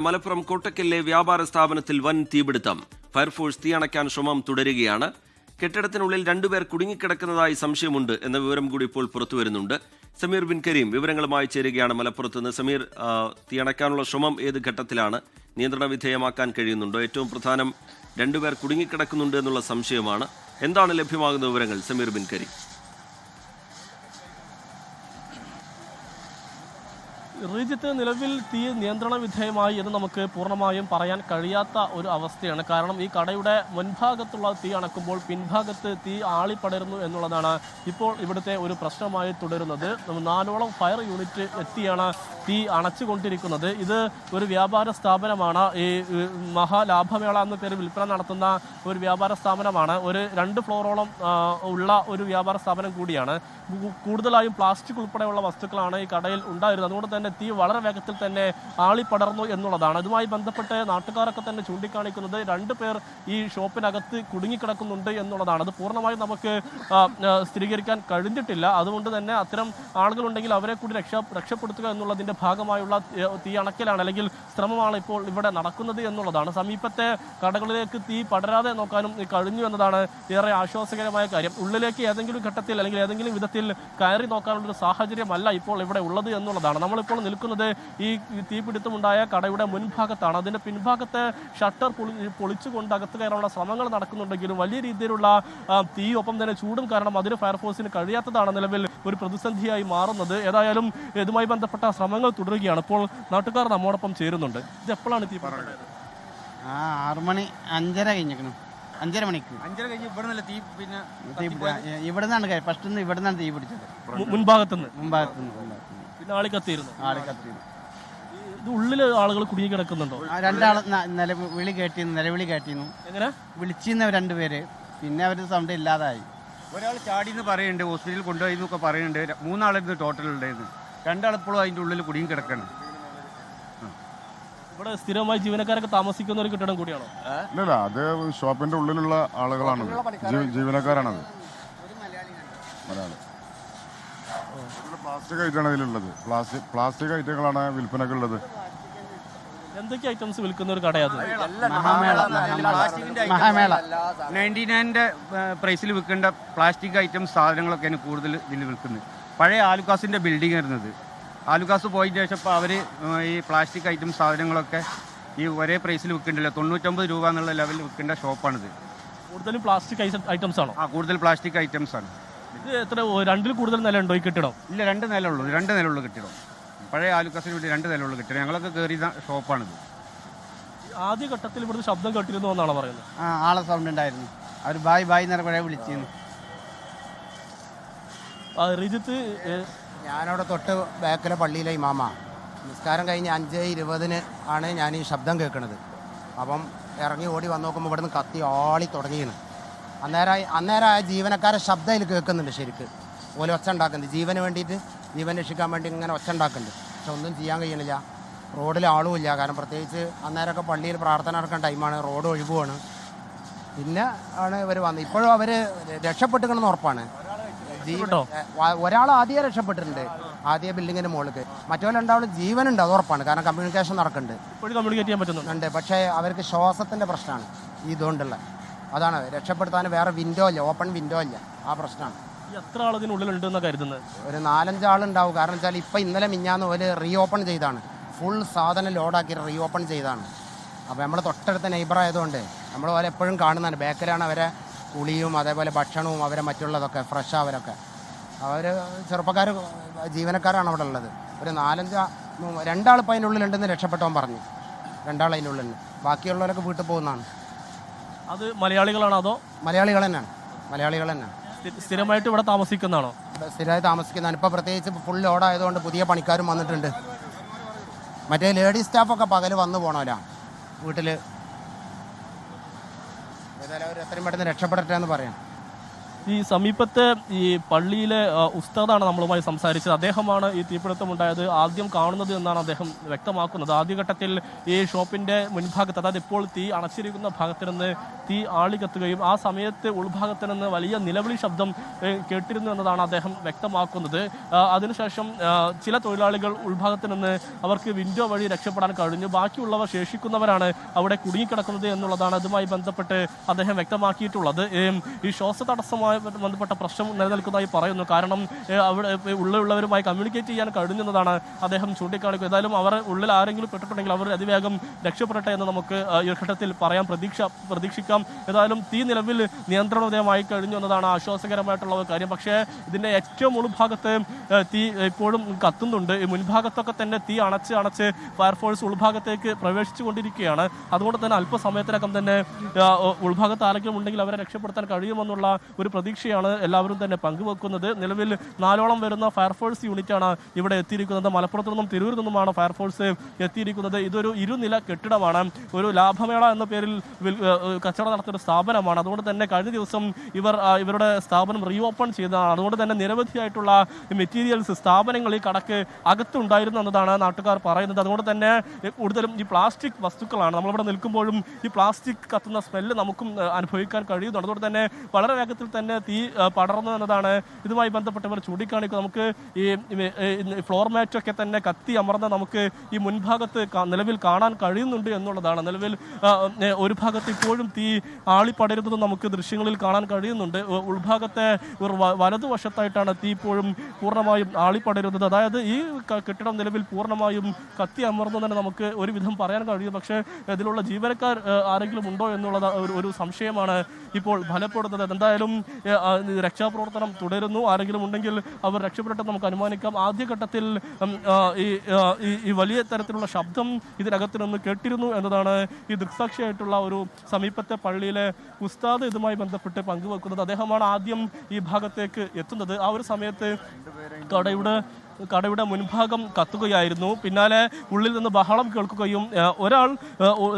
മലപ്പുറം കോട്ടക്കലിലെ വ്യാപാര സ്ഥാപനത്തിൽ വൻ തീപിടുത്തം. ഫയർഫോഴ്സ് തീയണയ്ക്കാൻ ശ്രമം തുടരുകയാണ്. കെട്ടിടത്തിനുള്ളിൽ രണ്ടുപേർ കുടുങ്ങിക്കിടക്കുന്നതായി സംശയമുണ്ട് എന്ന വിവരം കൂടി ഇപ്പോൾ പുറത്തുവരുന്നുണ്ട്. സമീർ ബിൻ കരീം വിവരങ്ങളുമായി ചേരുകയാണ് മലപ്പുറത്ത് നിന്ന്. സമീർ, തീയണയ്ക്കാനുള്ള ശ്രമം ഏത് ഘട്ടത്തിലാണ്? നിയന്ത്രണ വിധേയമാക്കാൻ കഴിയുന്നുണ്ടോ? ഏറ്റവും പ്രധാനം, രണ്ടുപേർ കുടുങ്ങിക്കിടക്കുന്നുണ്ട് എന്നുള്ള സംശയമാണ്. എന്താണ് ലഭ്യമാകുന്ന വിവരങ്ങൾ, സമീർ ബിൻ കരീം? റീജിത്ത്, നിലവിൽ തീ നിയന്ത്രണ വിധേയമായി എന്ന് നമുക്ക് പൂർണ്ണമായും പറയാൻ കഴിയാത്ത ഒരു അവസ്ഥയാണ്. കാരണം ഈ കടയുടെ മുൻഭാഗത്തുള്ള തീ അണക്കുമ്പോൾ പിൻഭാഗത്ത് തീ ആളിപ്പടരുന്നു എന്നുള്ളതാണ് ഇപ്പോൾ ഇവിടുത്തെ ഒരു പ്രശ്നമായി തുടരുന്നത്. 4ഓളം ഫയർ യൂണിറ്റ് എത്തിയാണ് തീ അണച്ചുകൊണ്ടിരിക്കുന്നത്. ഇത് ഒരു വ്യാപാര സ്ഥാപനമാണ്. ഈ മഹാലാഭമേള എന്ന പേര് വിൽപ്പന നടത്തുന്ന ഒരു വ്യാപാര സ്ഥാപനമാണ്. ഒരു 2 ഫ്ലോറോളം ഉള്ള ഒരു വ്യാപാര സ്ഥാപനം കൂടിയാണ്. കൂടുതലായും പ്ലാസ്റ്റിക് ഉൾപ്പെടെയുള്ള വസ്തുക്കളാണ് ഈ കടയിൽ ഉണ്ടായിരുന്നത്. അതുകൊണ്ട് തന്നെ തീ വളരെ വേഗത്തിൽ തന്നെ ആളിപ്പടർന്നു എന്നുള്ളതാണ്. ഇതുമായി ബന്ധപ്പെട്ട് നാട്ടുകാരൊക്കെ തന്നെ ചൂണ്ടിക്കാണിക്കുന്നത് 2 പേർ ഈ ഷോപ്പിനകത്ത് കുടുങ്ങിക്കിടക്കുന്നുണ്ട് എന്നുള്ളതാണ്. അത് പൂർണ്ണമായും നമുക്ക് സ്ഥിരീകരിക്കാൻ കഴിഞ്ഞിട്ടില്ല. അതുകൊണ്ട് തന്നെ അത്തരം ആളുകളുണ്ടെങ്കിൽ അവരെ കൂടി രക്ഷപ്പെടുത്തുക എന്നുള്ളതിൻ്റെ ഭാഗമായുള്ള തീ അണക്കലാണ്, അല്ലെങ്കിൽ ശ്രമമാണ് ഇപ്പോൾ ഇവിടെ നടക്കുന്നത് എന്നുള്ളതാണ്. സമീപത്തെ കടകളിലേക്ക് തീ പടരാതെ നോക്കാനും കഴിഞ്ഞു എന്നതാണ് ഏറെ ആശ്വാസകരമായ കാര്യം. ഉള്ളിലേക്ക് ഏതെങ്കിലും ഘട്ടത്തിൽ അല്ലെങ്കിൽ ഏതെങ്കിലും വിധത്തിൽ കയറി നോക്കാനുള്ളൊരു സാഹചര്യമല്ല ഇപ്പോൾ ഇവിടെ ഉള്ളത് എന്നുള്ളതാണ്. നമ്മളിപ്പോൾ നിൽക്കുന്നത് ഈ തീപിടുത്തമുണ്ടായ കടയുടെ മുൻഭാഗത്താണ്. അതിൻ്റെ പിൻഭാഗത്തെ ഷട്ടർ പൊളിച്ചുകൊണ്ട് അകത്ത് കയറാനുള്ള ശ്രമങ്ങൾ നടക്കുന്നുണ്ടെങ്കിലും വലിയ രീതിയിലുള്ള തീ, ഒപ്പം തന്നെ ചൂടും കാരണം അതിന് ഫയർഫോഴ്സിന് കഴിയാത്തതാണ് നിലവിൽ ഒരു പ്രതിസന്ധിയായി മാറുന്നത്. ഏതായാലും ഇതുമായി ബന്ധപ്പെട്ട ശ്രമങ്ങൾ തുടരുകയാണ്. ഇപ്പോൾ നാട്ടുകാർ നമ്മോടൊപ്പം ചേരുന്നുണ്ട്. ഇത് എപ്പോഴാണ് തീ പടർന്നത്? 6 മണി 5:30 കഴിഞ്ഞിരിക്കണം. 5:30 മണിക്ക് 5:30 കഴിഞ്ഞ് ഇവിടുന്നല്ല തീ. പിന്നെ ഇവിടെ നിന്നാണ് ഫസ്റ്റ് ഇവിടെ നിന്നാണ് തീ പിടിച്ചത്. മുൻഭാഗത്തുനിന്ന് പിന്നെ ആളി കത്തിയിരുന്നു. ഇത് ഉള്ളിൽ ആളുകൾ കുടുങ്ങി കിടക്കുന്നുണ്ടോ? 2 ആള് നിലവിളി കേട്ടിരുന്നു. എങ്ങനെ വിളിച്ചിരുന്ന 2 പേര്, പിന്നെ അവരുടെ സൗണ്ട് ഇല്ലാതായി. ഒരാൾ ചാടിന്ന് പറയുന്നുണ്ട്, ഹോസ്പിറ്റലിൽ കൊണ്ടുപോയി എന്നൊക്കെ പറയുന്നുണ്ട്. 3 ആളായിരുന്നു ടോട്ടൽ ഉണ്ടായിരുന്നു. 2 ആളിപ്പോഴും അതിൻ്റെ ഉള്ളിൽ കുടുങ്ങി കിടക്കണം. ഇവിടെ സ്ഥിരമായി ജീവനക്കാരൊക്കെ താമസിക്കുന്ന ഒരു കെട്ടിടം കൂടിയാണോ? ഇല്ല, അത് ഷോപ്പിന്റെ ഉള്ളിലുള്ള ആളുകളാണ്, ജീവനക്കാരാണത്. മലയാളി. പ്ലാസ്റ്റിക് ഐറ്റമാണ് ഇതിലുള്ളത്. പ്ലാസ്റ്റിക് ഐറ്റങ്ങളാണ് വിൽപ്പനക്കുള്ളത്. എന്തൊക്കെ ഐറ്റംസ് വിൽക്കുന്ന ഒരു കടയാണ്? മഹാമേള 99 പ്രൈസിൽ വിൽക്കേണ്ട പ്ലാസ്റ്റിക് ഐറ്റംസ് സാധനങ്ങളൊക്കെയാണ് കൂടുതൽ ഇതിൽ വിൽക്കുന്നത്. പഴയ ആലുക്കാസിൻ്റെ ബിൽഡിംഗ് ആയിരുന്നത്. ആലുക്കാസ് പോയതിന് ശേഷം ഇപ്പോൾ അവർ ഈ പ്ലാസ്റ്റിക് ഐറ്റംസ് സാധനങ്ങളൊക്കെ ഈ ഒരേ പ്രൈസിൽ വിൽക്കുന്നുണ്ടല്ലോ. 99 രൂപ എന്നുള്ള ലെവലിൽ വിൽക്കേണ്ട ഷോപ്പാണിത്. കൂടുതലും പ്ലാസ്റ്റിക് ഐറ്റംസ് ആണോ? കൂടുതൽ പ്ലാസ്റ്റിക് ഐറ്റംസ് ആണ്. ഇത് എത്ര, 2-ൽ കൂടുതൽ നില ഉണ്ടോ ഈ കെട്ടിടം? ഇല്ല, 2 നിലയുള്ളൂ. 2 നിലയുള്ള കെട്ടിടം. പഴയ ആലുക്കാസിന് വേണ്ടി 2 നിലയുള്ള കെട്ടിടം. ഞങ്ങളൊക്കെ കയറിയ ഷോപ്പാണിത്. ആദ്യ ഘട്ടത്തിൽ ഇവിടുത്തെ ശബ്ദം കേട്ടിരുന്നു എന്നാണ് പറയുന്നത്. ആളെ സൗണ്ട് ഉണ്ടായിരുന്നു. അവർ ബായ് എന്നൊക്കെ പഴയ വിളിച്ചിരുന്നു. റിജിത്ത്, ഞാനവിടെ തൊട്ട് ബാക്കിലെ പള്ളിയിലെ ഇമാമ. നിസ്കാരം കഴിഞ്ഞ് 5:20 ആണ് ഞാൻ ഈ ശബ്ദം കേൾക്കുന്നത്. അപ്പം ഇറങ്ങി ഓടി വന്ന് നോക്കുമ്പോൾ ഇവിടുന്ന് കത്തി ആളി തുടങ്ങിയാണ്. അന്നേരം ആ ജീവനക്കാരെ ശബ്ദം അതിൽ കേൾക്കുന്നുണ്ട്. ശരിക്ക് ഓല് ഒച്ച ഉണ്ടാക്കുന്നുണ്ട്. ജീവന് വേണ്ടിയിട്ട്, ജീവൻ രക്ഷിക്കാൻ വേണ്ടി ഇങ്ങനെ ഒച്ച ഉണ്ടാക്കുന്നുണ്ട്. പക്ഷെ ഒന്നും ചെയ്യാൻ കഴിയണില്ല. റോഡിൽ ആളും ഇല്ല. കാരണം പ്രത്യേകിച്ച് അന്നേരമൊക്കെ പള്ളിയിൽ പ്രാർത്ഥന നടക്കുന്ന ടൈമാണ്, റോഡ് ഒഴിവുമാണ്. പിന്നെ ആണ് ഇവർ വന്നത്. ഇപ്പോഴും അവർ രക്ഷപ്പെട്ടുകണമെന്ന് ഉറപ്പാണ്. ഒരാൾ ആദ്യം രക്ഷപ്പെട്ടിട്ടുണ്ട്, ആദ്യ ബിൽഡിങ്ങിന്റെ മുകളിലേക്ക്. മറ്റവരുണ്ടാവും ജീവനുണ്ട്, അത് ഉറപ്പാണ്. കാരണം കമ്മ്യൂണിക്കേഷൻ നടക്കുന്നുണ്ട്, കമ്മ്യൂണിക്കേറ്റ് ചെയ്യാൻ പറ്റുന്നുണ്ട്. പക്ഷേ അവർക്ക് ശ്വാസത്തിന്റെ പ്രശ്നമാണ് ഇതുകൊണ്ടുള്ള. അതാണ് രക്ഷപ്പെടുത്താൻ വേറെ വിൻഡോ ഇല്ല, ഓപ്പൺ വിൻഡോ ഇല്ല. ആ പ്രശ്നമാണ്. എത്ര ആളിനുള്ളിലുണ്ടെന്ന് കരുതുന്നത്? ഒരു 4-5 ആളുണ്ടാവും. കാരണം വെച്ചാൽ ഇപ്പം ഇന്നലെ മിഞ്ഞാന്ന് ഒരു റീ ഓപ്പൺ ചെയ്താണ്. ഫുൾ സാധനം ലോഡാക്കി റീ ഓപ്പൺ ചെയ്താണ്. അപ്പോൾ നമ്മൾ തൊട്ടടുത്ത നെയ്ബർ ആയതുകൊണ്ട് നമ്മൾ ഓരെ എപ്പോഴും കാണുന്നതാണ്. ബേക്കലാണ് അവരെ കുളിയും അതേപോലെ ഭക്ഷണവും അവരെ മറ്റുള്ളതൊക്കെ ഫ്രഷ്. അവർ ചെറുപ്പക്കാർ, ജീവനക്കാരാണ് അവിടെ ഉള്ളത്. ഒരു 2 ആൾ ഇപ്പം അതിനുള്ളിലുണ്ടെന്ന് രക്ഷപ്പെട്ടവൻ പറഞ്ഞു. 2 ആൾ അതിൻ്റെ ഉള്ളിൽ. ബാക്കിയുള്ളവരൊക്കെ വീട്ടിൽ പോകുന്നതാണ്. അത് മലയാളികളാണോ അതോ? മലയാളികൾ തന്നെയാണ്. സ്ഥിരമായിട്ട് ഇവിടെ താമസിക്കുന്നതാണോ? സ്ഥിരമായി താമസിക്കുന്നതാണ്. ഇപ്പോൾ പ്രത്യേകിച്ച് ഫുൾ ലോഡായതുകൊണ്ട് പുതിയ പണിക്കാരും വന്നിട്ടുണ്ട്. മറ്റേ ലേഡീസ് സ്റ്റാഫൊക്കെ പകൽ വന്നു പോകണമല്ല വീട്ടിൽ. ഏതായാലും അവർ എത്രയും പെട്ടെന്ന് രക്ഷപ്പെടട്ടെ എന്ന് പറയാം. ഈ സമീപത്തെ ഈ പള്ളിയിലെ ഉസ്താദാണ് നമ്മളുമായി സംസാരിച്ചത്. അദ്ദേഹമാണ് ഈ തീപിടുത്തമുണ്ടായത് ആദ്യം കാണുന്നത് എന്നാണ് അദ്ദേഹം വ്യക്തമാക്കുന്നത്. ആദ്യഘട്ടത്തിൽ ഈ ഷോപ്പിന്റെ മുൻഭാഗത്ത്, അതായത് ഇപ്പോൾ തീ അണച്ചിരിക്കുന്ന ഭാഗത്ത് നിന്ന് തീ ആളിക്കത്തുകയും ആ സമയത്ത് ഉൾഭാഗത്ത് നിന്ന് വലിയ നിലവിളി ശബ്ദം കേട്ടിരുന്നു എന്നതാണ് അദ്ദേഹം വ്യക്തമാക്കുന്നത്. അതിനുശേഷം ചില തൊഴിലാളികൾ ഉൾഭാഗത്ത് നിന്ന് അവർക്ക് വിൻഡോ വഴി രക്ഷപ്പെടാൻ കഴിഞ്ഞു. ബാക്കിയുള്ളവർ ശേഷിക്കുന്നവരാണ് അവിടെ കുടുങ്ങിക്കിടക്കുന്നത് എന്നുള്ളതാണ് അതുമായി ബന്ധപ്പെട്ട് അദ്ദേഹം വ്യക്തമാക്കിയിട്ടുള്ളത്. ഈ ശ്വാസതടസ്സമായി ബന്ധപ്പെട്ട പ്രശ്നം നിലനിൽക്കുന്നതായി പറയുന്നു. കാരണം അവിടെ ഉള്ളവരുമായി കമ്മ്യൂണിക്കേറ്റ് ചെയ്യാൻ കഴിഞ്ഞെന്നതാണ് അദ്ദേഹം ചൂണ്ടിക്കാണിക്കുക. ഏതായാലും അവർ ഉള്ളിൽ ആരെങ്കിലും പെട്ടിട്ടുണ്ടെങ്കിൽ അവർ അതിവേഗം രക്ഷപ്പെടട്ടെ എന്ന് നമുക്ക് ഈ ഘട്ടത്തിൽ പറയാം, പ്രതീക്ഷിക്കാം. ഏതായാലും തീ നിലവിൽ നിയന്ത്രണ വിധേയമായി കഴിഞ്ഞു എന്നതാണ് ആശ്വാസകരമായിട്ടുള്ള ഒരു കാര്യം. പക്ഷേ ഇതിൻ്റെ ഏറ്റവും ഉൾഭാഗത്ത് തീ ഇപ്പോഴും കത്തുന്നുണ്ട്. ഈ മുൻഭാഗത്തൊക്കെ തന്നെ തീ അണച്ച് ഫയർഫോഴ്സ് ഉൾഭാഗത്തേക്ക് പ്രവേശിച്ചു കൊണ്ടിരിക്കുകയാണ്. അതുകൊണ്ട് തന്നെ അല്പസമയത്തിനകം തന്നെ ഉൾഭാഗത്ത് ആരെങ്കിലും ഉണ്ടെങ്കിൽ അവരെ രക്ഷപ്പെടുത്താൻ കഴിയുമെന്നുള്ള ഒരു പ്രതീക്ഷയാണ് എല്ലാവരും തന്നെ പങ്കുവെക്കുന്നത്. നിലവിൽ 4ഓളം വരുന്ന ഫയർഫോഴ്സ് യൂണിറ്റാണ് ഇവിടെ എത്തിയിരിക്കുന്നത്. മലപ്പുറത്തു നിന്നും തിരൂരിൽ നിന്നുമാണ് ഫയർഫോഴ്സ് എത്തിയിരിക്കുന്നത്. ഇതൊരു ഇരുനില കെട്ടിടമാണ്. ഒരു ലാഭമേള എന്ന പേരിൽ കച്ചവടം നടത്തുന്ന സ്ഥാപനമാണ്. അതുകൊണ്ട് തന്നെ കഴിഞ്ഞ ദിവസം ഇവരുടെ സ്ഥാപനം റീഓപ്പൺ ചെയ്തതാണ്. അതുകൊണ്ട് തന്നെ നിരവധിയായിട്ടുള്ള മെറ്റീരിയൽസ് സ്ഥാപനങ്ങൾ ഈ കടക്ക് അകത്തുണ്ടായിരുന്നു എന്നതാണ് നാട്ടുകാർ പറയുന്നത്. അതുകൊണ്ട് തന്നെ കൂടുതലും ഈ പ്ലാസ്റ്റിക് വസ്തുക്കളാണ്. നമ്മളിവിടെ നിൽക്കുമ്പോഴും ഈ പ്ലാസ്റ്റിക് കത്തുന്ന സ്മെല്ല് നമുക്കും അനുഭവിക്കാൻ കഴിയുന്നുണ്ട്. അതുകൊണ്ട് തന്നെ വളരെ വേഗത്തിൽ തന്നെ തീ പടർന്നു എന്നതാണ് ഇതുമായി ബന്ധപ്പെട്ടവർ ചൂണ്ടിക്കാണിക്കുന്നത്. നമുക്ക് ഈ ഫ്ലോർ മാറ്റൊക്കെ തന്നെ കത്തി അമർന്ന് നമുക്ക് ഈ മുൻഭാഗത്ത് നിലവിൽ കാണാൻ കഴിയുന്നുണ്ട് എന്നുള്ളതാണ്. നിലവിൽ ഒരു ഭാഗത്ത് ഇപ്പോഴും തീ ആളിപ്പടരുന്നത് നമുക്ക് ദൃശ്യങ്ങളിൽ കാണാൻ കഴിയുന്നുണ്ട്. ഉൾഭാഗത്തെ ഒരു വലതുവശത്തായിട്ടാണ് തീ ഇപ്പോഴും പൂർണ്ണമായും ആളിപ്പടരുന്നത്. അതായത് ഈ കെട്ടിടം നിലവിൽ പൂർണ്ണമായും കത്തി അമർന്നു തന്നെ നമുക്ക് ഒരുവിധം പറയാൻ കഴിയും. പക്ഷേ ഇതിലുള്ള ജീവനക്കാർ ആരെങ്കിലും ഉണ്ടോ എന്നുള്ളത് ഒരു സംശയമാണ് ഇപ്പോൾ ഫലപ്പെടുന്നത്. എന്തായാലും രക്ഷാപ്രവർത്തനം തുടരുന്നു. ആരെങ്കിലും ഉണ്ടെങ്കിൽ അവർ രക്ഷപ്പെട്ടെന്ന് നമുക്ക് അനുമാനിക്കാം. ആദ്യഘട്ടത്തിൽ ഈ വലിയ തരത്തിലുള്ള ശബ്ദം ഇതിനകത്ത് നിന്ന് കേട്ടിരുന്നു എന്നതാണ് ഈ ദൃക്സാക്ഷിയായിട്ടുള്ള ഒരു സമീപത്തെ പള്ളിയിലെ ഉസ്താദ് ഇതുമായി ബന്ധപ്പെട്ട് പങ്കുവെക്കുന്നത്. അദ്ദേഹമാണ് ആദ്യം ഈ ഭാഗത്തേക്ക് എത്തുന്നത്. ആ ഒരു സമയത്ത് കടയുടെ മുൻഭാഗം കത്തുകയായിരുന്നു. പിന്നാലെ ഉള്ളിൽ നിന്ന് ബഹളം കേൾക്കുകയും ഒരാൾ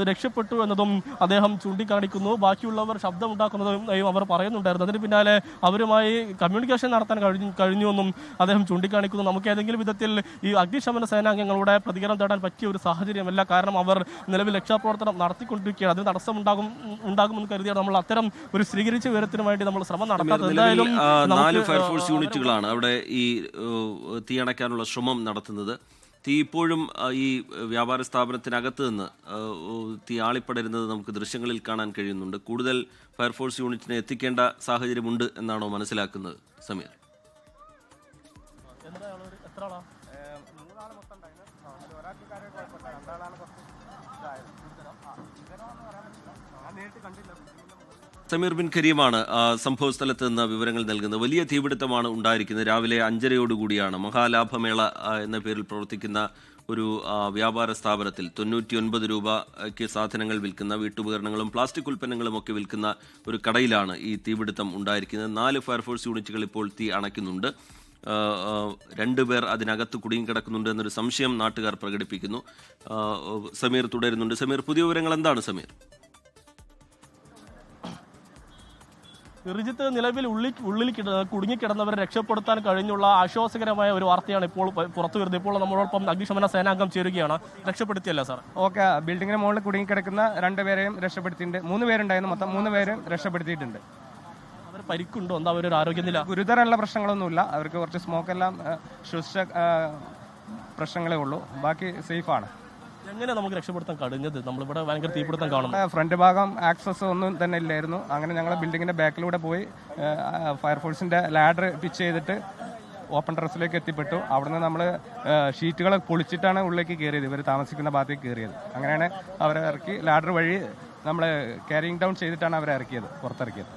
രക്ഷപ്പെട്ടു എന്നതും അദ്ദേഹം ചൂണ്ടിക്കാണിക്കുന്നു. ബാക്കിയുള്ളവർ ശബ്ദമുണ്ടാക്കുന്നതും അവർ പറയുന്നുണ്ടായിരുന്നു. അതിന് പിന്നാലെ അവരുമായി കമ്മ്യൂണിക്കേഷൻ നടത്താൻ കഴിഞ്ഞുവെന്നും അദ്ദേഹം ചൂണ്ടിക്കാണിക്കുന്നു. നമുക്ക് ഏതെങ്കിലും വിധത്തിൽ ഈ അഗ്നിശമന സേനാംഗങ്ങളുടെ പ്രതികരണം തേടാൻ പറ്റിയ ഒരു സാഹചര്യമല്ല. കാരണം അവർ നിലവിൽ രക്ഷാപ്രവർത്തനം നടത്തിക്കൊണ്ടിരിക്കുകയാണ്. അതിന് തടസ്സമുണ്ടാകുമെന്ന് കരുതിയാണ് നമ്മൾ അത്തരം ഒരു സ്വീകരിച്ച വിവരത്തിന് വേണ്ടി നമ്മൾ ശ്രമം നടത്താത്തത്. എന്തായാലും 4 ഫയർഫോഴ്സ് യൂണിറ്റുകളാണ് അവിടെ ഈ തീ അണയ്ക്കാനുള്ള ശ്രമം നടത്തുന്നത്. തീ ഇപ്പോഴും ഈ വ്യാപാര സ്ഥാപനത്തിനകത്ത് നിന്ന് തീ ആളിപ്പടരുന്നത് നമുക്ക് ദൃശ്യങ്ങളിൽ കാണാൻ കഴിയുന്നുണ്ട്. കൂടുതൽ ഫയർഫോഴ്സ് യൂണിറ്റിനെ എത്തിക്കേണ്ട സാഹചര്യമുണ്ട് എന്നാണോ മനസ്സിലാക്കുന്നത് സമീർ? സമീർ ബിൻ കരീമാണ് സംഭവ സ്ഥലത്ത് നിന്ന് വിവരങ്ങൾ നൽകുന്നത്. വലിയ തീപിടുത്തമാണ് ഉണ്ടായിരിക്കുന്നത്. രാവിലെ 5:30 മഹാലാഭമേള എന്ന പേരിൽ പ്രവർത്തിക്കുന്ന ഒരു വ്യാപാര സ്ഥാപനത്തിൽ 99 രൂപയ്ക്ക് സാധനങ്ങൾ വിൽക്കുന്ന വീട്ടുപകരണങ്ങളും പ്ലാസ്റ്റിക് ഉൽപ്പന്നങ്ങളും ഒക്കെ വിൽക്കുന്ന ഒരു കടയിലാണ് ഈ തീപിടുത്തം ഉണ്ടായിരിക്കുന്നത്. 4 ഫയർഫോഴ്സ് യൂണിറ്റുകൾ ഇപ്പോൾ തീ അണയ്ക്കുന്നുണ്ട്. 2 പേർ അതിനകത്ത് കുടുങ്ങിക്കിടക്കുന്നുണ്ട് എന്നൊരു സംശയം നാട്ടുകാർ പ്രകടിപ്പിക്കുന്നു. സമീർ തുടരുന്നുണ്ട്. സമീർ, പുതിയ വിവരങ്ങൾ എന്താണ് സമീർ? റിജിത്ത്, നിലവിൽ ഉള്ളിൽ കുടുങ്ങിക്കിടന്നവരെ രക്ഷപ്പെടുത്താൻ കഴിഞ്ഞുള്ള ആശ്വാസകരമായ ഒരു വാർത്തയാണ് ഇപ്പോൾ പുറത്തു വരുന്നത്. ഇപ്പോൾ നമ്മളോടൊപ്പം അഗ്നിശമന സേനാംഗം ചേരുകയാണ്. രക്ഷപ്പെടുത്തിയല്ല സാർ? ഓക്കെ, ബിൽഡിങ്ങിന് മുകളിൽ കുടുങ്ങിക്കിടക്കുന്ന 2 പേരെയും രക്ഷപ്പെടുത്തിയിട്ടുണ്ട്. 3 പേരുണ്ടായിരുന്നു, മൊത്തം 3 പേരും രക്ഷപ്പെടുത്തിയിട്ടുണ്ട്. അവർ പരിക്കുണ്ടോ? എന്താ അവരൊരു ആരോഗ്യനില? ഗുരുതരമുള്ള പ്രശ്നങ്ങളൊന്നുമില്ല. അവർക്ക് കുറച്ച് സ്മോക്കെല്ലാം ശ്വസിച്ച പ്രശ്നങ്ങളേ ഉള്ളൂ. ബാക്കി സേഫാണ്. എങ്ങനെ നമുക്ക് രക്ഷപ്പെടുത്താൻ കഴിഞ്ഞത്? നമ്മളിവിടെ ഭയങ്കര തീപിടുത്തം കാണുന്നു. ഫ്രണ്ട് ഭാഗം ആക്സസ് ഒന്നും തന്നെ ഇല്ലായിരുന്നു. അങ്ങനെ ഞങ്ങൾ ബിൽഡിങ്ങിന്റെ ബാക്കിലൂടെ പോയി ഫയർഫോഴ്സിന്റെ ലാഡർ പിച്ച് ചെയ്തിട്ട് ഓപ്പൺ ടെറസിലേക്ക് എത്തിപ്പെട്ടു. അവിടുന്ന് നമ്മൾ ഷീറ്റുകൾ പൊളിച്ചിട്ടാണ് ഉള്ളിലേക്ക് കയറിയത്. ഇവർ താമസിക്കുന്ന ഭാഗത്തേക്ക് കയറിയത്. അങ്ങനെയാണ് അവരെ ഇറക്കി ലാഡർ വഴി നമ്മൾ ക്യാരിങ് ഡൗൺ ചെയ്തിട്ടാണ് അവരെ പുറത്തിറക്കിയത്.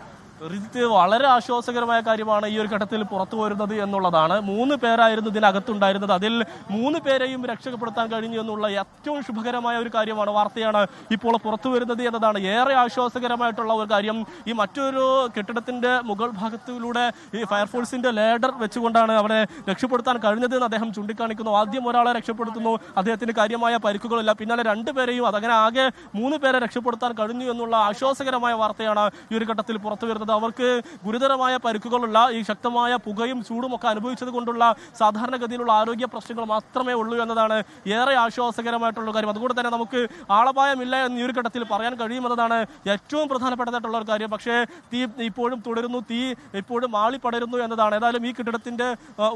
റിജിത്ത്, വളരെ ആശ്വാസകരമായ കാര്യമാണ് ഈ ഒരു ഘട്ടത്തിൽ പുറത്തു വരുന്നത് എന്നുള്ളതാണ്. 3 പേരായിരുന്നു ഇതിനകത്തുണ്ടായിരുന്നത്. അതിൽ 3 പേരെയും രക്ഷപ്പെടുത്താൻ കഴിഞ്ഞു എന്നുള്ള ഏറ്റവും ശുഭകരമായ ഒരു കാര്യമാണ്, വാർത്തയാണ് ഇപ്പോൾ പുറത്തു വരുന്നത് എന്നതാണ് ഏറെ ആശ്വാസകരമായിട്ടുള്ള ഒരു കാര്യം. ഈ മറ്റൊരു കെട്ടിടത്തിന്റെ മുകൾ ഭാഗത്തിലൂടെ ഈ ഫയർഫോഴ്സിന്റെ ലേഡർ വെച്ചുകൊണ്ടാണ് അവരെ രക്ഷപ്പെടുത്താൻ കഴിഞ്ഞത് എന്ന് അദ്ദേഹം ചൂണ്ടിക്കാണിക്കുന്നു. ആദ്യം ഒരാളെ രക്ഷപ്പെടുത്തുന്നു, അദ്ദേഹത്തിന് കാര്യമായ പരിക്കുകളില്ല. പിന്നാലെ 2 പേരെയും, അതങ്ങനെ ആകെ 3 പേരെ രക്ഷപ്പെടുത്താൻ കഴിഞ്ഞു എന്നുള്ള ആശ്വാസകരമായ വാർത്തയാണ് ഈ ഒരു ഘട്ടത്തിൽ പുറത്തു വരുന്നത്. പറയുന്നത്. അവർക്ക് ഗുരുതരമായ പരിക്കുകളുള്ള ഈ ശക്തമായ പുകയും ചൂടും ഒക്കെ അനുഭവിച്ചത് കൊണ്ടുള്ള സാധാരണഗതിയിലുള്ള ആരോഗ്യ പ്രശ്നങ്ങൾ മാത്രമേ ഉള്ളൂ എന്നതാണ് ഏറെ ആശ്വാസകരമായിട്ടുള്ള കാര്യം. അതുകൊണ്ട് തന്നെ നമുക്ക് ആളപായമില്ല എന്ന് ഈ ഒരു ഘട്ടത്തിൽ പറയാൻ കഴിയുമെന്നതാണ് ഏറ്റവും പ്രധാനപ്പെട്ടതായിട്ടുള്ള ഒരു കാര്യം. പക്ഷേ തീ ഇപ്പോഴും തുടരുന്നു, തീ ഇപ്പോഴും ആളിപ്പടരുന്നു എന്നതാണ്. ഏതായാലും ഈ കെട്ടിടത്തിന്റെ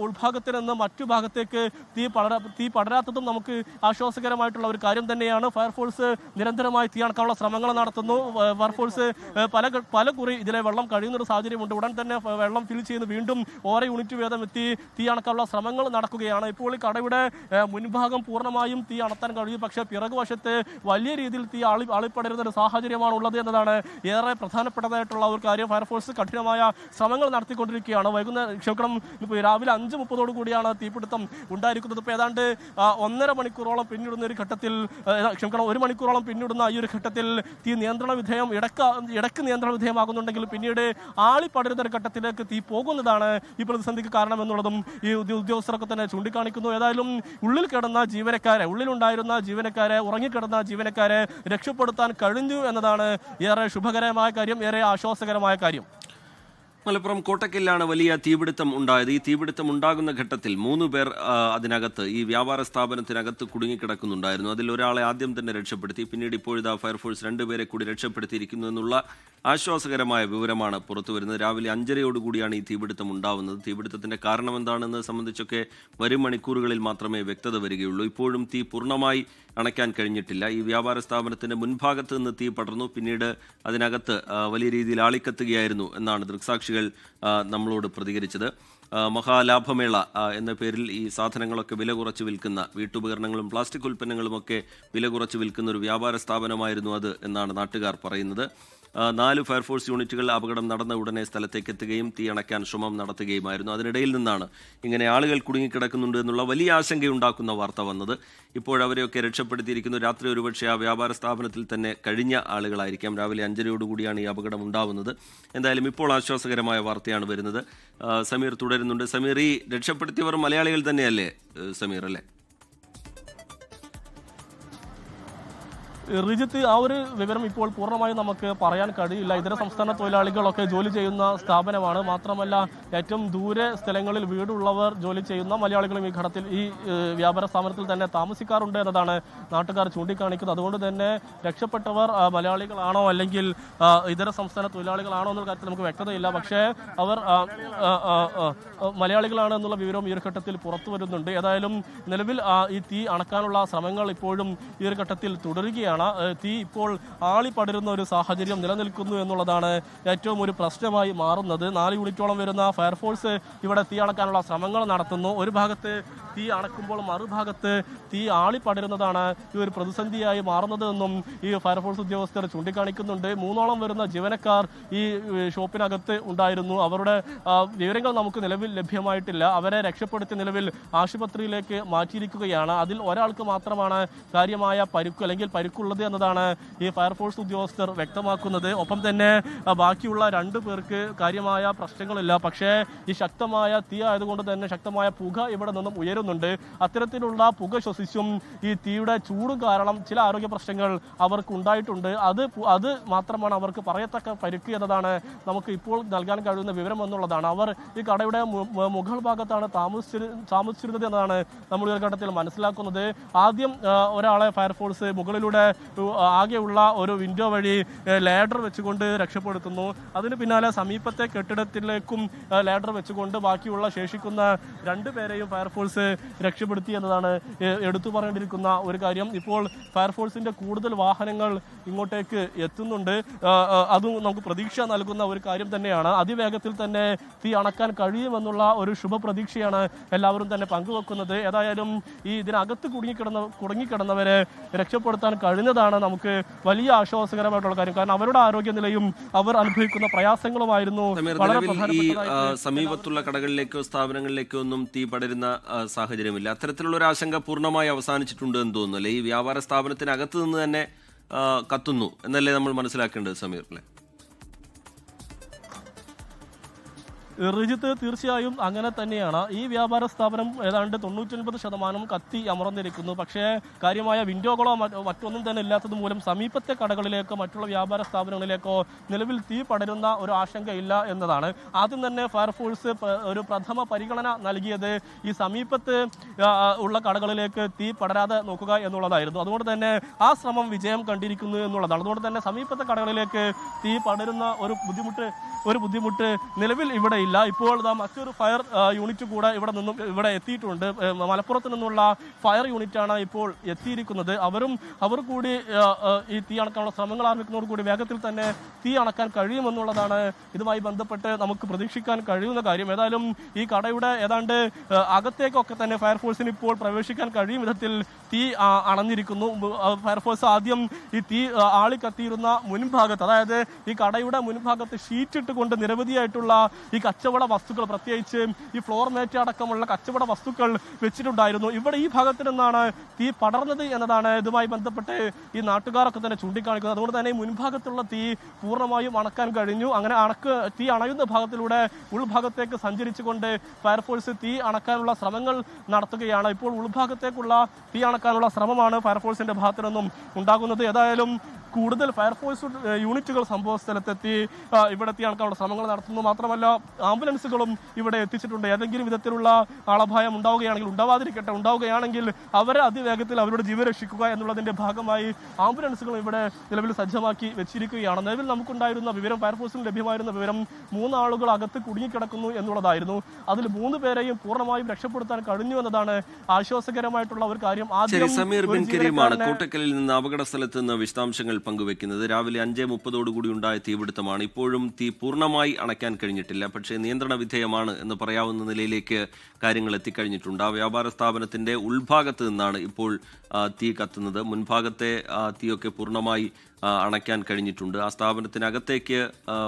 ഉൾഭാഗത്തിൽ നിന്ന് മറ്റു ഭാഗത്തേക്ക് തീ പടരാത്തതും നമുക്ക് ആശ്വാസകരമായിട്ടുള്ള ഒരു കാര്യം തന്നെയാണ്. ഫയർഫോഴ്സ് നിരന്തരമായി തീ അണക്കാനുള്ള ശ്രമങ്ങൾ നടത്തുന്നു. ഫയർഫോഴ്സ് പല കുറി ഇതിലെ വെള്ളം കഴിയുന്നൊരു സാഹചര്യമുണ്ട്. ഉടൻ തന്നെ വെള്ളം ഫിൽ ചെയ്ത് വീണ്ടും ഓരോ യൂണിറ്റ് വീതം എത്തി തീ അണക്കാനുള്ള ശ്രമങ്ങൾ നടക്കുകയാണ്. ഇപ്പോൾ ഈ കടയുടെ മുൻഭാഗം പൂർണ്ണമായും തീ അണത്താൻ കഴിയും. പക്ഷേ പിറകുവശത്ത് വലിയ രീതിയിൽ തീ ആളിപ്പടരുന്ന ഒരു സാഹചര്യമാണ് ഉള്ളത് എന്നതാണ് ഏറെ പ്രധാനപ്പെട്ടതായിട്ടുള്ള ഒരു കാര്യം. ഫയർഫോഴ്സ് കഠിനമായ ശ്രമങ്ങൾ നടത്തിക്കൊണ്ടിരിക്കുകയാണ്. രാവിലെ 5:30 കൂടിയാണ് തീപിടുത്തം ഉണ്ടായിരിക്കുന്നത്. ഇപ്പോൾ ഏതാണ്ട് 1.5 മണിക്കൂറോളം പിന്നിടുന്ന ഒരു ഘട്ടത്തിൽ 1 മണിക്കൂറോളം പിന്നിടുന്ന ഈ ഒരു ഘട്ടത്തിൽ തീ നിയന്ത്രണ വിധേയം ഇടയ്ക്ക് നിയന്ത്രണ വിധേയമാകുന്നുണ്ടെങ്കിൽ പിന്നീട് ആളിപ്പടരുന്ന ഒരു ഘട്ടത്തിലേക്ക് തീ പോകുന്നതാണ് ഈ പ്രതിസന്ധിക്ക് കാരണമെന്നുള്ളതും ഈ ഉദ്യോഗസ്ഥരൊക്കെ തന്നെ ചൂണ്ടിക്കാണിക്കുന്നു. ഏതായാലും ഉള്ളിലുണ്ടായിരുന്ന ജീവനക്കാരെ ഉറങ്ങിക്കിടന്ന ജീവനക്കാരെ രക്ഷപ്പെടുത്താൻ കഴിഞ്ഞു എന്നതാണ് ഏറെ ശുഭകരമായ കാര്യം, ഏറെ ആശ്വാസകരമായ കാര്യം. മലപ്പുറം കോട്ടക്കലിലാണ് വലിയ തീപിടുത്തം ഉണ്ടായത്. ഈ തീപിടുത്തം ഉണ്ടാകുന്ന ഘട്ടത്തിൽ 3 പേർ അതിനകത്ത് ഈ വ്യാപാര സ്ഥാപനത്തിനകത്ത് കുടുങ്ങിക്കിടക്കുന്നുണ്ടായിരുന്നു. അതിൽ ഒരാളെ ആദ്യം തന്നെ രക്ഷപ്പെടുത്തി. പിന്നീട് ഇപ്പോഴിതാ ഫയർഫോഴ്സ് 2 പേരെ കൂടി രക്ഷപ്പെടുത്തിയിരിക്കുന്നു എന്നുള്ള ആശ്വാസകരമായ വിവരമാണ് പുറത്തു വരുന്നത്. രാവിലെ 5:30 ഈ തീപിടുത്തം ഉണ്ടാവുന്നത്. തീപിടുത്തത്തിന്റെ കാരണം എന്താണെന്ന് സംബന്ധിച്ചൊക്കെ വരും മണിക്കൂറുകളിൽ മാത്രമേ വ്യക്തത വരികയുള്ളൂ. ഇപ്പോഴും തീ പൂർണ്ണമായി അണയ്ക്കാൻ കഴിഞ്ഞിട്ടില്ല. ഈ വ്യാപാര സ്ഥാപനത്തിന്റെ മുൻഭാഗത്ത് നിന്ന് തീ പടർന്നു. പിന്നീട് അതിനകത്ത് വലിയ രീതിയിൽ ആളിക്കത്തുകയായിരുന്നു എന്നാണ് ദൃക്സാക്ഷികൾ നമ്മളോട് പ്രതികരിച്ചത്. മഹാലാഭമേള എന്ന പേരിൽ ഈ സാധനങ്ങളൊക്കെ വില കുറച്ച് വിൽക്കുന്ന വീട്ടുപകരണങ്ങളും പ്ലാസ്റ്റിക് ഉൽപ്പന്നങ്ങളുമൊക്കെ വില കുറച്ച് വിൽക്കുന്ന ഒരു വ്യാപാര സ്ഥാപനമായിരുന്നു അത് എന്നാണ് നാട്ടുകാർ പറയുന്നത്. 4 ഫയർഫോഴ്സ് യൂണിറ്റുകൾ അപകടം നടന്ന ഉടനെ സ്ഥലത്തേക്ക് എത്തുകയും തീ അണയ്ക്കാൻ ശ്രമം നടത്തുകയുമായിരുന്നു. അതിനിടയിൽ നിന്നാണ് ഇങ്ങനെ ആളുകൾ കുടുങ്ങിക്കിടക്കുന്നുണ്ട് എന്നുള്ള വലിയ ആശങ്കയുണ്ടാക്കുന്ന വാർത്ത വന്നത്. ഇപ്പോഴവരെയൊക്കെ രക്ഷപ്പെടുത്തിയിരിക്കുന്നു. രാത്രി ഒരുപക്ഷെ ആ വ്യാപാര സ്ഥാപനത്തിൽ തന്നെ കഴിഞ്ഞ ആളുകളായിരിക്കാം. രാവിലെ 5:30 ഈ അപകടം ഉണ്ടാവുന്നത്. എന്തായാലും ഇപ്പോൾ ആശ്വാസകരമായ വാർത്തയാണ് വരുന്നത്. സമീർ തുടരുന്നുണ്ട്. സമീർ, ഈ രക്ഷപ്പെടുത്തിയവർ മലയാളികൾ തന്നെയല്ലേ സമീർ, അല്ലേ? റിജിത്ത്, ആ ഒരു വിവരം ഇപ്പോൾ പൂർണ്ണമായും നമുക്ക് പറയാൻ കഴിയില്ല. ഇതര സംസ്ഥാന തൊഴിലാളികളൊക്കെ ജോലി ചെയ്യുന്ന സ്ഥാപനമാണ്. മാത്രമല്ല ഏറ്റവും ദൂരെ സ്ഥലങ്ങളിൽ വീടുള്ളവർ ജോലി ചെയ്യുന്ന മലയാളികളും ഈ ഘട്ടത്തിൽ ഈ വ്യാപാര സ്ഥാപനത്തിൽ തന്നെ താമസിക്കാറുണ്ട് എന്നതാണ് നാട്ടുകാർ ചൂണ്ടിക്കാണിക്കുന്നത്. അതുകൊണ്ട് തന്നെ രക്ഷപ്പെട്ടവർ മലയാളികളാണോ അല്ലെങ്കിൽ ഇതര സംസ്ഥാന തൊഴിലാളികളാണോ എന്നുള്ള കാര്യത്തിൽ നമുക്ക് വ്യക്തതയില്ല. പക്ഷേ അവർ മലയാളികളാണ് എന്നുള്ള വിവരം ഈ ഒരു ഘട്ടത്തിൽ പുറത്തു വരുന്നുണ്ട്. ഏതായാലും നിലവിൽ ഈ തീ അണക്കാനുള്ള ശ്രമങ്ങൾ ഇപ്പോഴും ഈ ഒരു ഘട്ടത്തിൽ തുടരുകയാണ്. തീ ഇപ്പോൾ ആളിപ്പടരുന്ന ഒരു സാഹചര്യം നിലനിൽക്കുന്നു എന്നുള്ളതാണ് ഏറ്റവും ഒരു പ്രശ്നമായി മാറുന്നത്. 4 യൂണിറ്റോളം വരുന്ന ഫയർഫോഴ്സ് ഇവിടെ തീ അണക്കാനുള്ള ശ്രമങ്ങൾ നടത്തുന്നു. ഒരു ഭാഗത്ത് തീ അണക്കുമ്പോൾ മറുഭാഗത്ത് തീ ആളിപ്പടരുന്നതാണ് ഈ ഒരു പ്രതിസന്ധിയായി മാറുന്നതെന്നും ഈ ഫയർഫോഴ്സ് ഉദ്യോഗസ്ഥർ ചൂണ്ടിക്കാണിക്കുന്നുണ്ട്. 3ഓളം വരുന്ന ജീവനക്കാർ ഈ ഷോപ്പിനകത്ത് ഉണ്ടായിരുന്നു. അവരുടെ വിവരങ്ങൾ നമുക്ക് നിലവിൽ ലഭ്യമായിട്ടില്ല. അവരെ രക്ഷപ്പെടുത്തി നിലവിൽ ആശുപത്രിയിലേക്ക് മാറ്റിയിരിക്കുകയാണ്. അതിൽ ഒരാൾക്ക് മാത്രമാണ് കാര്യമായ പരുക്ക് അല്ലെങ്കിൽ പരുക്കുള്ളത് എന്നതാണ് ഈ ഫയർഫോഴ്സ് ഉദ്യോഗസ്ഥർ വ്യക്തമാക്കുന്നത്. ഒപ്പം തന്നെ ബാക്കിയുള്ള 2 പേർക്ക് കാര്യമായ പ്രശ്നങ്ങളില്ല. പക്ഷേ ഈ ശക്തമായ തീ ആയതുകൊണ്ട് തന്നെ ശക്തമായ പുക ഇവിടെ നിന്നും ഉയരുന്നുണ്ട്. അത്തരത്തിലുള്ള പുക ശ്വസിച്ചും ഈ തീയുടെ ചൂട് കാരണം ചില ആരോഗ്യ പ്രശ്നങ്ങൾ അവർക്ക് ഉണ്ടായിട്ടുണ്ട്. അത് മാത്രമാണ് അവർക്ക് പറയത്തക്ക പരുക്ക് എന്നതാണ് നമുക്ക് ഇപ്പോൾ നൽകാൻ കഴിയുന്ന വിവരം എന്നുള്ളതാണ്. അവർ ഈ കടയുടെ മുകൾ ഭാഗത്താണ് താമസിച്ചിരുന്നത് എന്നതാണ് നമ്മൾ ഈ ഘട്ടത്തിൽ മനസ്സിലാക്കുന്നത്. ആദ്യം ഒരാളെ ഫയർഫോഴ്സ് മുകളിലൂടെ ആകെയുള്ള ഒരു വിൻഡോ വഴി ലാഡർ വെച്ചുകൊണ്ട് രക്ഷപ്പെടുത്തുന്നു. അതിന് പിന്നാലെ സമീപത്തെ കെട്ടിടത്തിലേക്കും ലാഡർ വെച്ചുകൊണ്ട് ബാക്കിയുള്ള ശേഷിക്കുന്ന 2 പേരെയും ഫയർഫോഴ്സ് രക്ഷപ്പെടുത്തി എന്നതാണ് എടുത്തു പറയേണ്ടിയിരിക്കുന്ന ഒരു കാര്യം. ഇപ്പോൾ ഫയർഫോഴ്സിന്റെ കൂടുതൽ വാഹനങ്ങൾ ഇങ്ങോട്ടേക്ക് എത്തുന്നുണ്ട്. അതും നമുക്ക് പ്രതീക്ഷ നൽകുന്ന ഒരു കാര്യം തന്നെയാണ്. അതിവേഗത്തിൽ തന്നെ തീ അണക്കാൻ കഴിയുമെന്നുള്ള ഒരു ശുഭപ്രതീക്ഷയാണ് എല്ലാവരും തന്നെ പങ്കുവെക്കുന്നത്. ഏതായാലും ഈ ഇതിനകത്ത് കുടുങ്ങിക്കിടന്നവരെ രക്ഷപ്പെടുത്താൻ കഴിഞ്ഞതാണ് നമുക്ക് വലിയ ആശ്വാസകരമായിട്ടുള്ള കാര്യം. കാരണം അവരുടെ ആരോഗ്യനിലയും അവർ അനുഭവിക്കുന്ന പ്രയാസങ്ങളുമായിരുന്നു വളരെ പ്രധാനപ്പെട്ട. സമീപത്തുള്ള കടകളിലേക്കോ സ്ഥാപനങ്ങളിലേക്കോ ഒന്നും തീ പടരുന്ന സാഹചര്യമില്ല. അത്തരത്തിലുള്ള ഒരു ആശങ്ക പൂർണ്ണമായി അവസാനിച്ചിട്ടുണ്ട് എന്ന് തോന്നുന്നു അല്ലേ? ഈ വ്യാപാര സ്ഥാപനത്തിനകത്ത് നിന്ന് തന്നെ കത്തുന്നു എന്നല്ലേ നമ്മൾ മനസ്സിലാക്കേണ്ടത് സമീർ, അല്ലേ? റിജിത്ത്, തീർച്ചയായും അങ്ങനെ തന്നെയാണ്. ഈ വ്യാപാര സ്ഥാപനം ഏതാണ്ട് 99% കത്തി അമർന്നിരിക്കുന്നു. പക്ഷേ കാര്യമായ വിൻഡോകളോ മറ്റൊന്നും തന്നെ ഇല്ലാത്തത് മൂലം സമീപത്തെ കടകളിലേക്കോ മറ്റുള്ള വ്യാപാര സ്ഥാപനങ്ങളിലേക്കോ നിലവിൽ തീ പടരുന്ന ഒരു ആശങ്കയില്ല എന്നതാണ്. ആദ്യം തന്നെ ഫയർഫോഴ്സ് ഒരു പ്രഥമ പരിഗണന നൽകിയത് ഈ സമീപത്ത് ഉള്ള കടകളിലേക്ക് തീ പടരാതെ നോക്കുക എന്നുള്ളതായിരുന്നു. അതുകൊണ്ട് തന്നെ ആ ശ്രമം വിജയം കണ്ടിരിക്കുന്നു എന്നുള്ളതാണ്. അതുകൊണ്ട് തന്നെ സമീപത്തെ കടകളിലേക്ക് തീ പടരുന്ന ഒരു ബുദ്ധിമുട്ട് നിലവിൽ ഇവിടെ ഇല്ല. ഇപ്പോൾ മറ്റൊരു ഫയർ യൂണിറ്റ് കൂടെ ഇവിടെ എത്തിയിട്ടുണ്ട്. മലപ്പുറത്ത് നിന്നുള്ള ഫയർ യൂണിറ്റാണ് ഇപ്പോൾ എത്തിയിരിക്കുന്നത്. അവർ കൂടി ഈ തീ അണക്കാനുള്ള ശ്രമങ്ങൾ ആരംഭിക്കുന്നതോടുകൂടി വേഗത്തിൽ തന്നെ തീ അണക്കാൻ കഴിയുമെന്നുള്ളതാണ് ഇതുമായി ബന്ധപ്പെട്ട് നമുക്ക് പ്രതീക്ഷിക്കാൻ കഴിയുന്ന കാര്യം. ഏതായാലും ഈ കടയുടെ ഏതാണ്ട് അകത്തേക്കൊക്കെ തന്നെ ഫയർഫോഴ്സിന് ഇപ്പോൾ പ്രവേശിക്കാൻ കഴിയും വിധത്തിൽ തീ അണഞ്ഞിരിക്കുന്നു. ഫയർഫോഴ്സ് ആദ്യം ഈ തീ ആളിക്കത്തിയിരുന്ന മുൻഭാഗത്ത്, അതായത് ഈ കടയുടെ മുൻഭാഗത്ത് ഷീറ്റ് കൊണ്ട് നിരവധിയായിട്ടുള്ള ഈ കച്ചവട വസ്തുക്കൾ, പ്രത്യേകിച്ച് ഈ ഫ്ലോർ മാറ്റ് അടക്കമുള്ള കച്ചവട വസ്തുക്കൾ വെച്ചിട്ടുണ്ടായിരുന്നു. ഇവിടെ ഈ ഭാഗത്ത് നിന്നാണ് തീ പടർന്നത് എന്നതാണ് ഇതുമായി ബന്ധപ്പെട്ട് ഈ നാട്ടുകാരൊക്കെ തന്നെ ചൂണ്ടിക്കാണിക്കുന്നത്. അതുകൊണ്ട് തന്നെ ഈ മുൻഭാഗത്തുള്ള തീ പൂർണ്ണമായും അണക്കാൻ കഴിഞ്ഞു. അങ്ങനെ തീ അണയുന്ന ഭാഗത്തിലൂടെ ഉൾഭാഗത്തേക്ക് സഞ്ചരിച്ചുകൊണ്ട് ഫയർഫോഴ്സ് തീ അണക്കാനുള്ള ശ്രമങ്ങൾ നടത്തുകയാണ്. ഇപ്പോൾ ഉൾഭാഗത്തേക്കുള്ള തീ അണക്കാനുള്ള ശ്രമമാണ് ഫയർഫോഴ്സിന്റെ ഭാഗത്തു നിന്നും ഉണ്ടാകുന്നത്. ഏതായാലും കൂടുതൽ ഫയർഫോഴ്സ് യൂണിറ്റുകൾ സംഭവ സ്ഥലത്തെത്തി ഇവിടെ തീ അണക്കാനുള്ള ശ്രമങ്ങൾ നടത്തുന്നു. മാത്രമല്ല ആംബുലൻസുകളും ഇവിടെ എത്തിച്ചിട്ടുണ്ട്. ഏതെങ്കിലും വിധത്തിലുള്ള ആളപായം ഉണ്ടാവുകയാണെങ്കിൽ അവരെ അതിവേഗത്തിൽ അവരുടെ ജീവൻ രക്ഷിക്കുക എന്നുള്ളതിന്റെ ഭാഗമായി ആംബുലൻസുകൾ ഇവിടെ നിലവിൽ സജ്ജമാക്കി വെച്ചിരിക്കുകയാണ്. നിലവിൽ നമുക്കുണ്ടായിരുന്ന വിവരം, ഫയർഫോഴ്സിന് ലഭ്യമായിരുന്ന വിവരം 3 ആളുകൾ അകത്ത് കുടുങ്ങിക്കിടക്കുന്നു എന്നുള്ളതായിരുന്നു. അതിൽ 3 പേരെയും പൂർണ്ണമായും രക്ഷപ്പെടുത്താൻ കഴിഞ്ഞു എന്നതാണ് ആശ്വാസകരമായിട്ടുള്ള ഒരു കാര്യം. സമീർ ബിൻ കരീമാണ് കോട്ടക്കലിൽ നിന്ന് അപകട സ്ഥലത്ത് നിന്ന് വിശദാംശങ്ങൾ പങ്കുവെക്കുന്നത്. രാവിലെ 5:30 ഉണ്ടായ തീപിടുത്തമാണ്. ഇപ്പോഴും തീ പൂർണ്ണമായി അണയ്ക്കാൻ കഴിഞ്ഞിട്ടില്ല. പക്ഷേ നിയന്ത്രണ വിധേയമാണ് എന്ന് പറയാവുന്ന നിലയിലേക്ക് കാര്യങ്ങൾ എത്തിക്കഴിഞ്ഞിട്ടുണ്ട്. ആ വ്യാപാര സ്ഥാപനത്തിന്റെ ഉൾഭാഗത്ത് നിന്നാണ് ഇപ്പോൾ തീ കത്തുന്നത്. മുൻഭാഗത്തെ തീയൊക്കെ പൂർണ്ണമായി അണയ്ക്കാൻ കഴിഞ്ഞിട്ടുണ്ട്. ആ സ്ഥാപനത്തിനകത്തേക്ക്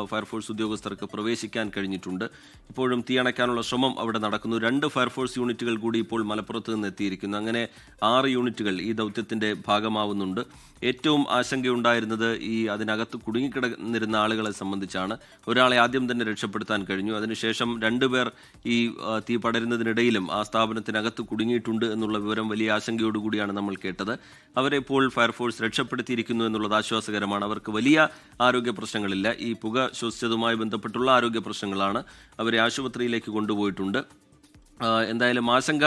ഫയർഫോഴ്സ് ഉദ്യോഗസ്ഥർക്ക് പ്രവേശിക്കാൻ കഴിഞ്ഞിട്ടുണ്ട്. ഇപ്പോഴും തീ അണയ്ക്കാനുള്ള ശ്രമം അവിടെ നടക്കുന്നു. 2 ഫയർഫോഴ്സ് യൂണിറ്റുകൾ കൂടി ഇപ്പോൾ മലപ്പുറത്ത് നിന്ന് എത്തിയിരിക്കുന്നു. അങ്ങനെ 6 യൂണിറ്റുകൾ ഈ ദൗത്യത്തിന്റെ ഭാഗമാവുന്നുണ്ട്. ഏറ്റവും ആശങ്കയുണ്ടായിരുന്നത് ഈ അതിനകത്ത് കുടുങ്ങിക്കിടന്നിരുന്ന ആളുകളെ സംബന്ധിച്ചാണ്. ഒരാളെ ആദ്യം തന്നെ രക്ഷപ്പെടുത്താൻ കഴിഞ്ഞു. അതിനുശേഷം 2 പേർ ഈ തീ പടരുന്നതിനിടയിലും ആ സ്ഥാപനത്തിനകത്ത് കുടുങ്ങിയിട്ടുണ്ട് എന്നുള്ള വിവരം വലിയ ആശങ്കയോടുകൂടിയാണ് നമ്മൾ കേട്ടത്. അവരെ ഇപ്പോൾ ഫയർഫോഴ്സ് രക്ഷപ്പെടുത്തിയിരിക്കുന്നു എന്നുള്ളത് ആശ്വാസകരമാണ്. അവർക്ക് വലിയ ആരോഗ്യ പ്രശ്നങ്ങളില്ല. ഈ പുക ശ്വസിച്ചതുമായി ബന്ധപ്പെട്ടുള്ള ആരോഗ്യ പ്രശ്നങ്ങളാണ്. അവരെ ആശുപത്രിയിലേക്ക് കൊണ്ടുപോയിട്ടുണ്ട്. എന്തായാലും ആശങ്ക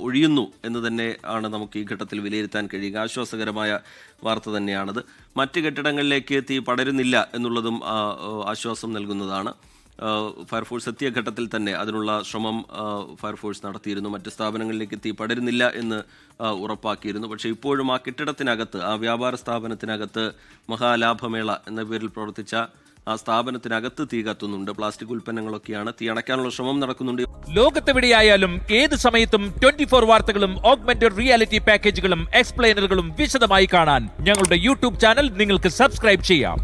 ഒഴിയുന്നു എന്ന് തന്നെ ആണ് നമുക്ക് ഈ ഘട്ടത്തിൽ വിലയിരുത്താൻ കഴിയുക. ആശ്വാസകരമായ വാർത്ത തന്നെയാണത്. മറ്റ് കെട്ടിടങ്ങളിലേക്ക് തീ പടരുന്നില്ല എന്നുള്ളതും ആശ്വാസം നൽകുന്നതാണ്. ഫയർഫോഴ്സ് എത്തിയ ഘട്ടത്തിൽ തന്നെ അതിനുള്ള ശ്രമം ഫയർഫോഴ്സ് നടത്തിയിരുന്നു. മറ്റ് സ്ഥാപനങ്ങളിലേക്ക് തീ പടരുന്നില്ല എന്ന് ഉറപ്പാക്കിയിരുന്നു. പക്ഷേ ഇപ്പോഴും ആ കെട്ടിടത്തിനകത്ത്, ആ വ്യാപാര സ്ഥാപനത്തിനകത്ത് മഹാലാഭമേള എന്ന പേരിൽ പ്രവർത്തിച്ച ആ സ്ഥാപനത്തിനകത്ത് തീ കത്തുന്നുണ്ട്. പ്ലാസ്റ്റിക് ഉൽപ്പന്നങ്ങളൊക്കെയാണ്. തീ അണയ്ക്കാനുള്ള ശ്രമം നടക്കുന്നുണ്ട്. ലോകത്തെവിടെയായാലും ഏത് സമയത്തും 24 വാർത്തകളും ഓഗ്മെന്റഡ് റിയാലിറ്റി പാക്കേജുകളും എക്സ്പ്ലെയിനറുകളും വിശദമായി കാണാൻ ഞങ്ങളുടെ യൂട്യൂബ് ചാനൽ നിങ്ങൾക്ക് സബ്സ്ക്രൈബ് ചെയ്യാം.